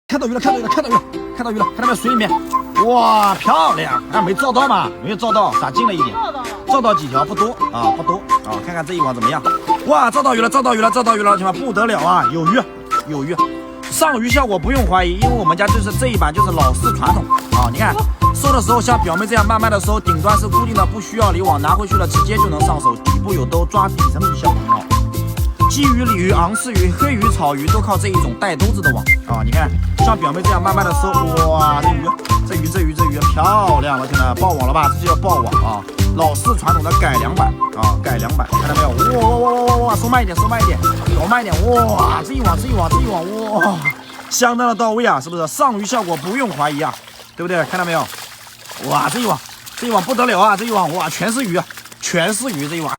看到鱼了，看到鱼了，看到鱼了，看到鱼了，看到没有？水里面，哇，漂亮！啊，没照到嘛？没有照到，洒进了一点。照到几条？不多啊，不多啊。看看这一网怎么样？哇，照到鱼了，照到鱼了，照到鱼了，兄弟们，不得了啊！有鱼，有鱼。上鱼效果不用怀疑，因为我们家就是这一版就是老式传统啊。你看收的时候像表妹这样慢慢的收，顶端是固定的，不需要离网，拿回去了直接就能上手，底部有兜，抓底层鱼效果很好。鲫鱼、鲤鱼、昂翅鱼、黑鱼、草鱼都靠这一种带兜子的网啊！你看，像表妹这样慢慢的收，哇，这鱼漂亮了，现在爆网了吧？这就叫爆网啊！老式传统的改良版啊，改良版，看到没有？哇，收慢一点，收慢一点，搞慢一点，哇，这一网，哇，相当的到位啊，是不是？上鱼效果不用怀疑啊，对不对？看到没有？哇，这一网不得了啊！这一网哇，全是鱼，这一网。